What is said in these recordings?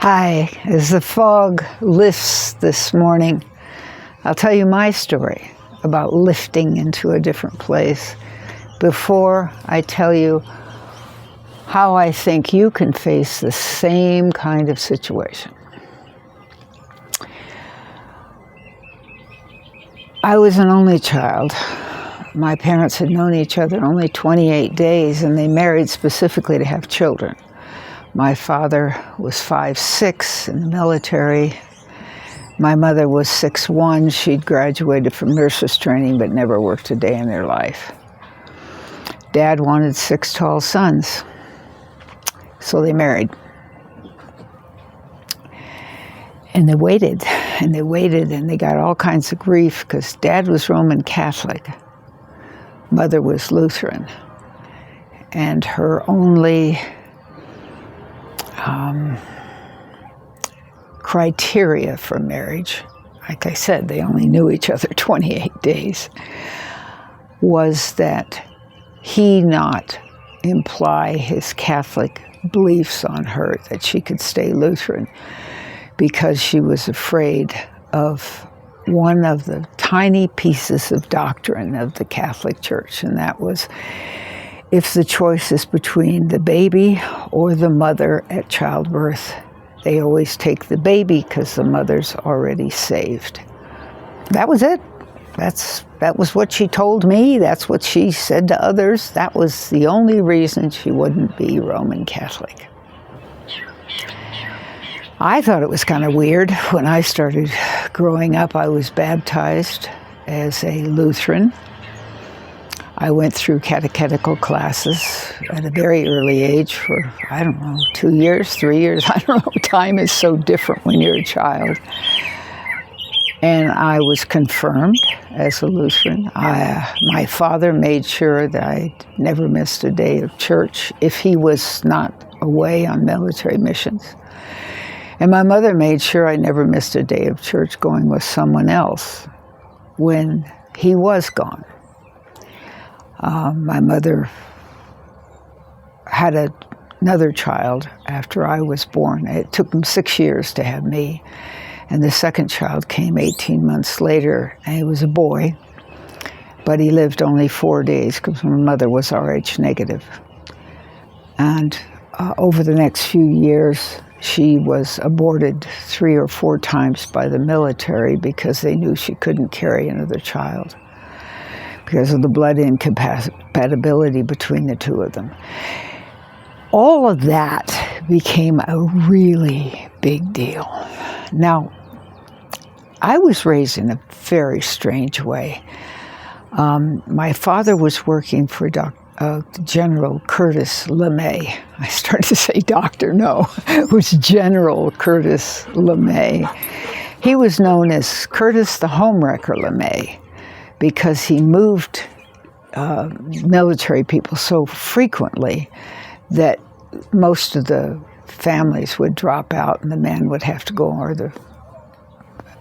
Hi, as the fog lifts this morning, I'll tell you my story about lifting into a different place before I tell you how I think you can face the same kind of situation. I was an only child. My parents had known each other only 28 days, and they married specifically to have children. My father was 5'6" in the military. My mother was 6'1". She'd graduated from nurses training but never worked a day in their life. Dad wanted 6 tall sons, so they married. And they waited, and they waited, and they got all kinds of grief because Dad was Roman Catholic. Mother was Lutheran. And her only criteria for marriage, like I said, they only knew each other 28 days, was that he not imply his Catholic beliefs on her, that she could stay Lutheran, because she was afraid of one of the tiny pieces of doctrine of the Catholic Church, and that was if the choice is between the baby or the mother at childbirth, they always take the baby because the mother's already saved. That was it. That was what she told me. That's what she said to others. That was the only reason she wouldn't be Roman Catholic. I thought it was kind of weird. When I started growing up, I was baptized as a Lutheran. I went through catechetical classes at a very early age for, 2 years, 3 years. I don't know. Time is so different when you're a child. And I was confirmed as a Lutheran. My father made sure that I never missed a day of church if he was not away on military missions. And my mother made sure I never missed a day of church going with someone else when he was gone. My mother had another child after I was born. It took them 6 years to have me. And the second child came 18 months later, and he was a boy. But he lived only 4 days because my mother was Rh negative. And over the next few years, she was aborted 3 or 4 times by the military because they knew she couldn't carry another child, because of the blood incompatibility between the two of them. All of that became a really big deal. Now, I was raised in a very strange way. My father was working for General Curtis LeMay. I started to say doctor, no. It was General Curtis LeMay. He was known as Curtis the Homewrecker LeMay, because he moved military people so frequently that most of the families would drop out and the man would have to go, or the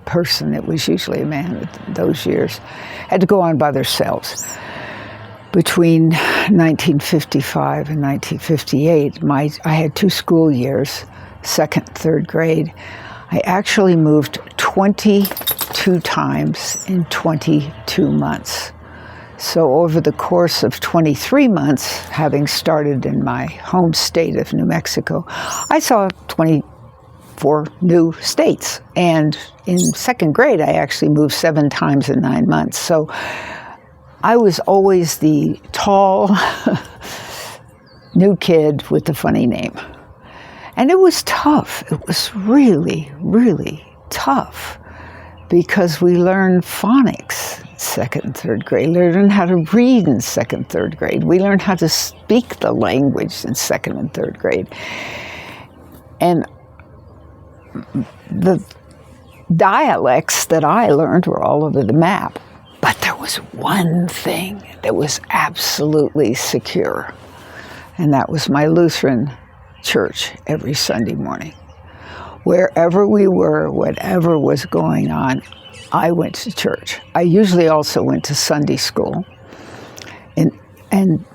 person, it was usually a man in those years, had to go on by themselves. Between 1955 and 1958, I had 2 school years, 2nd, 3rd grade. I actually moved 22 times in 22 months. So over the course of 23 months, having started in my home state of New Mexico, I saw 24 new states. And in 2nd grade, I actually moved 7 times in 9 months. So I was always the tall new kid with the funny name. And it was tough. It was really, really tough, because we learned phonics in 2nd and 3rd grade. We learned how to read in 2nd, 3rd grade. We learned how to speak the language in 2nd and 3rd grade. And the dialects that I learned were all over the map. But there was one thing that was absolutely secure, and that was my Lutheran church every Sunday morning. Wherever we were, whatever was going on, I went to church. I usually also went to Sunday school. And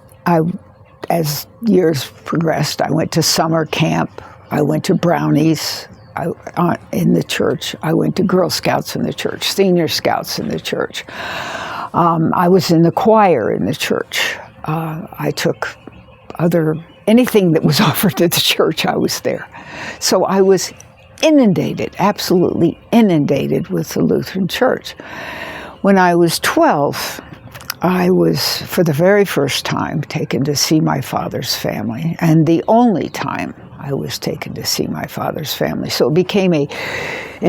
as years progressed, I went to summer camp. I went to Brownies. in the church. I went to Girl Scouts in the church, Senior Scouts in the church. I was in the choir in the church. I took anything that was offered at the church, I was there. So I was inundated, absolutely inundated with the Lutheran Church. When I was 12, I was, for the very first time, taken to see my father's family, and the only time I was taken to see my father's family. So it became an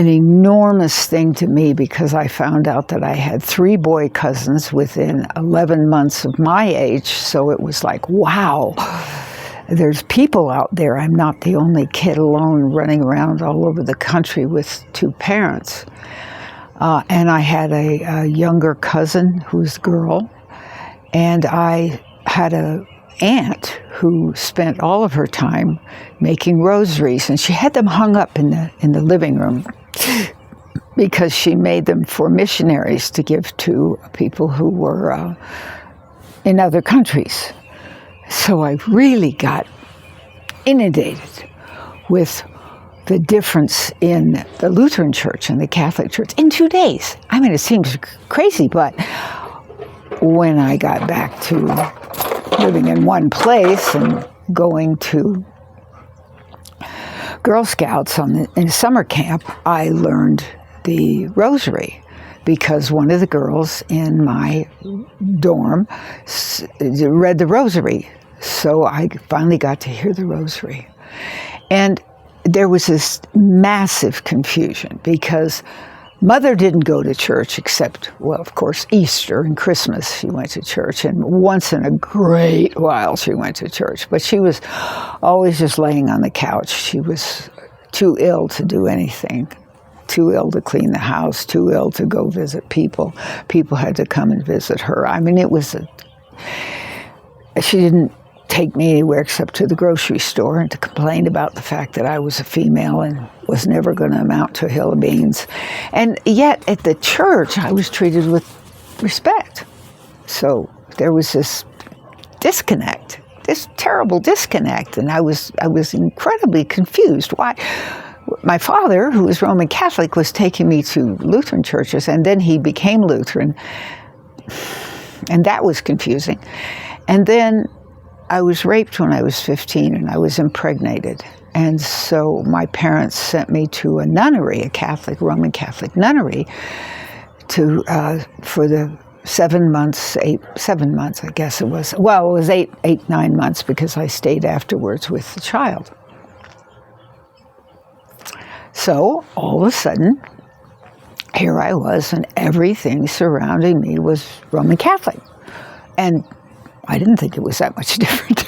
enormous thing to me because I found out that I had 3 boy cousins within 11 months of my age. So it was like, wow, there's people out there. I'm not the only kid alone running around all over the country with 2 parents. And I had a younger cousin who's a girl, and I had an aunt who spent all of her time making rosaries, and she had them hung up in the living room because she made them for missionaries to give to people who were in other countries. So I really got inundated with the difference in the Lutheran Church and the Catholic Church in 2 days. I mean, it seems crazy, but when I got back to living in one place and going to Girl Scouts in summer camp, I learned the rosary because one of the girls in my dorm read the rosary. So I finally got to hear the rosary. And there was this massive confusion because Mother didn't go to church except, well, of course, Easter and Christmas she went to church, and once in a great while she went to church. But she was always just laying on the couch. She was too ill to do anything, too ill to clean the house, too ill to go visit people. People had to come and visit her. I mean, she didn't take me anywhere except to the grocery store and to complain about the fact that I was a female and was never going to amount to a hill of beans. And yet at the church, I was treated with respect. So there was this disconnect, this terrible disconnect, and I was incredibly confused. Why? My father, who was Roman Catholic, was taking me to Lutheran churches, and then he became Lutheran, and that was confusing. And then I was raped when I was 15, and I was impregnated. And so my parents sent me to a nunnery, a Roman Catholic nunnery, for the 7 months, I guess it was. Well, it was 9 months because I stayed afterwards with the child. So all of a sudden, here I was, and everything surrounding me was Roman Catholic. And I didn't think it was that much different,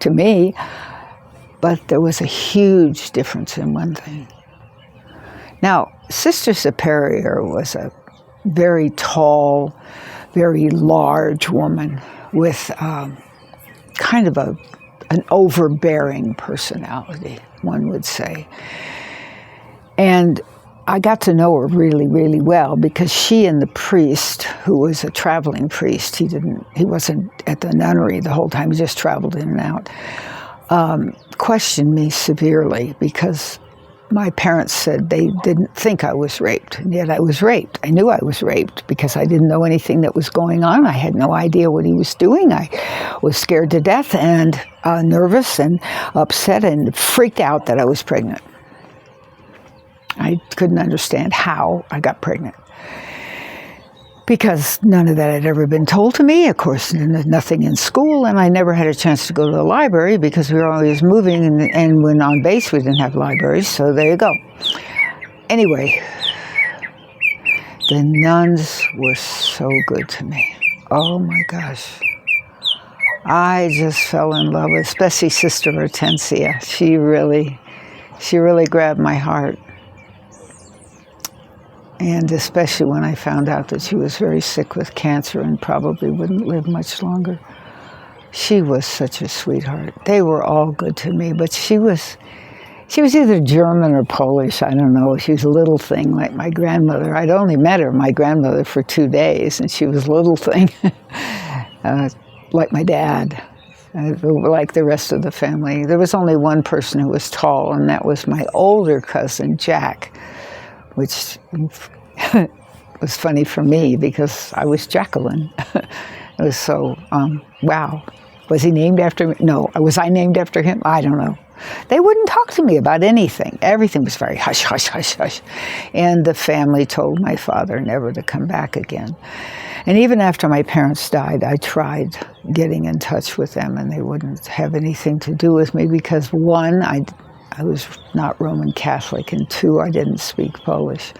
to me. But there was a huge difference in one thing. Now, Sister Superior was a very tall, very large woman with kind of an overbearing personality, one would say. And I got to know her really, really well because she and the priest, who was a traveling priest, he wasn't at the nunnery the whole time, he just traveled in and out, questioned me severely because my parents said they didn't think I was raped, and yet I was raped. I knew I was raped because I didn't know anything that was going on. I had no idea what he was doing. I was scared to death and nervous and upset and freaked out that I was pregnant. I couldn't understand how I got pregnant because none of that had ever been told to me. Of course, nothing in school, and I never had a chance to go to the library because we were always moving, and when on base we didn't have libraries, so there you go. Anyway, the nuns were so good to me. Oh my gosh. I just fell in love with, especially Sister Hortensia. She really grabbed my heart. And especially when I found out that she was very sick with cancer and probably wouldn't live much longer. She was such a sweetheart. They were all good to me, but she was either German or Polish, I don't know. She was a little thing like my grandmother. I'd only met my grandmother, for 2 days, and she was a little thing like my dad. like the rest of the family. There was only one person who was tall, and that was my older cousin, Jack, which was funny for me because I was Jacqueline. It was so, wow. Was he named after me? No. Was I named after him? I don't know. They wouldn't talk to me about anything. Everything was very hush, hush, hush, hush. And the family told my father never to come back again. And even after my parents died, I tried getting in touch with them, and they wouldn't have anything to do with me because, one, I was not Roman Catholic, and two, I didn't speak Polish.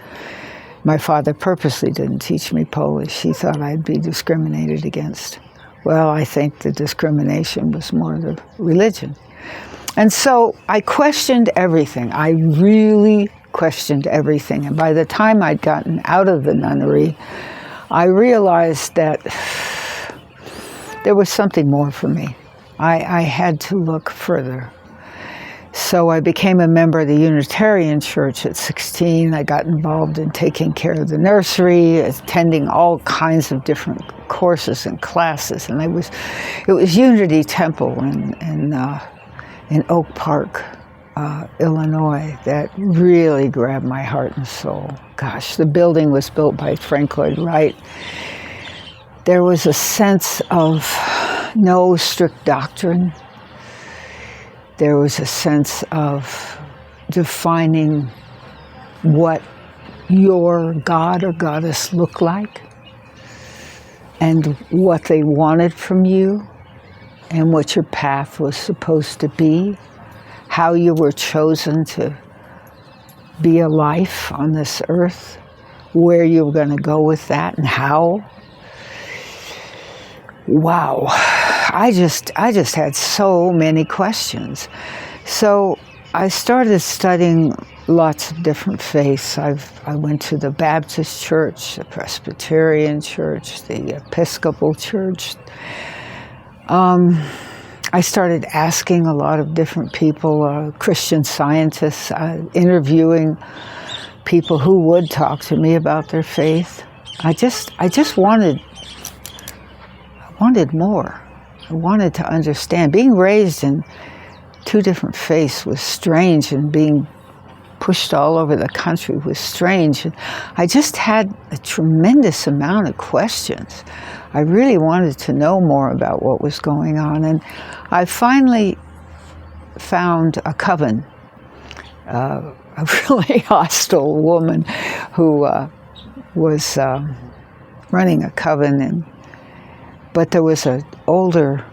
My father purposely didn't teach me Polish. He thought I'd be discriminated against. Well, I think the discrimination was more the religion. And so I questioned everything. I really questioned everything. And by the time I'd gotten out of the nunnery, I realized that there was something more for me. I had to look further. So I became a member of the Unitarian Church at 16. I got involved in taking care of the nursery, attending all kinds of different courses and classes. And it was Unity Temple in Oak Park, Illinois, that really grabbed my heart and soul. Gosh, the building was built by Frank Lloyd Wright. There was a sense of no strict doctrine. There was a sense of defining what your God or goddess looked like and what they wanted from you and what your path was supposed to be, how you were chosen to be a life on this earth, where you were going to go with that and how. Wow. I just had so many questions. So I started studying lots of different faiths. I went to the Baptist church, the Presbyterian church, the Episcopal church. I started asking a lot of different people, Christian scientists, interviewing people who would talk to me about their faith. I just wanted more. I wanted to understand. Being raised in two different faiths was strange, and being pushed all over the country was strange. And I just had a tremendous amount of questions. I really wanted to know more about what was going on. And I finally found a coven, a really hostile woman who was running a coven. But there was an older,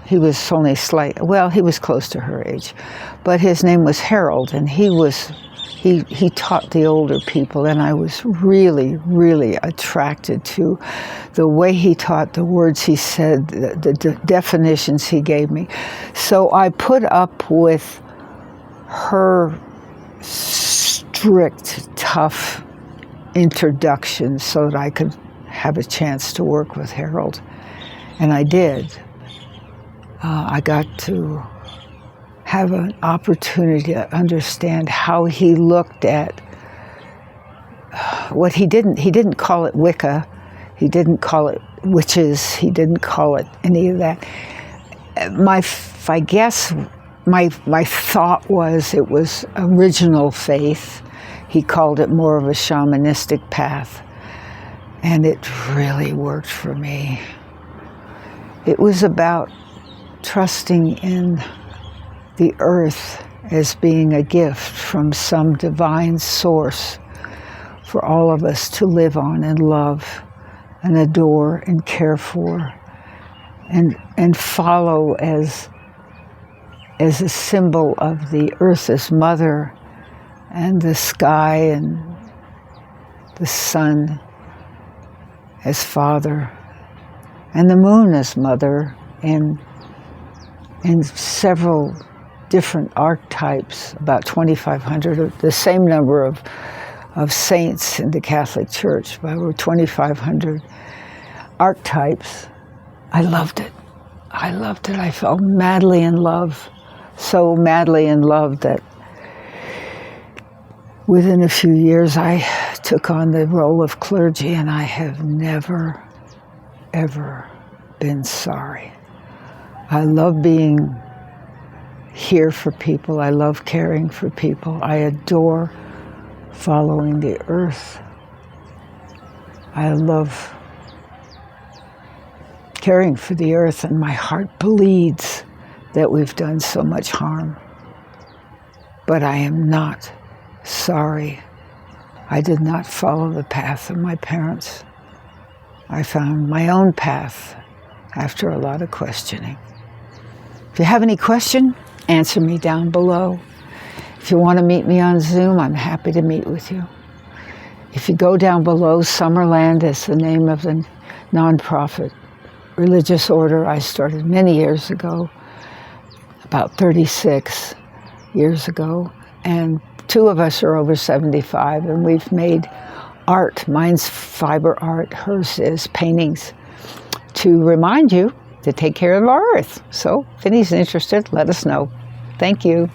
he was only he was close to her age, but his name was Harold, and he taught the older people, and I was really, really attracted to the way he taught, the words he said, the definitions he gave me. So I put up with her strict, tough introduction so that I could have a chance to work with Harold, and I did. I got to have an opportunity to understand how he looked at what he didn't call it Wicca, he didn't call it witches, he didn't call it any of that. My thought was it was original faith. He called it more of a shamanistic path. And it really worked for me. It was about trusting in the earth as being a gift from some divine source for all of us to live on and love and adore and care for and follow as a symbol of the earth as mother and the sky and the sun as father, and the moon as mother, and several different archetypes, about 2,500, the same number of saints in the Catholic Church, about over 2,500 archetypes. I loved it. I fell madly in love, so madly in love that within a few years, I took on the role of clergy, and I have never, ever been sorry. I love being here for people. I love caring for people. I adore following the earth. I love caring for the earth, and my heart bleeds that we've done so much harm. But I am not sorry. I did not follow the path of my parents. I found my own path after a lot of questioning. If you have any question, answer me down below. If you want to meet me on Zoom, I'm happy to meet with you. If you go down below, Summerland is the name of the nonprofit religious order I started many years ago, about 36 years ago. And two of us are over 75, and we've made art. Mine's fiber art, hers is paintings, to remind you to take care of our earth. So if anybody's interested, let us know. Thank you.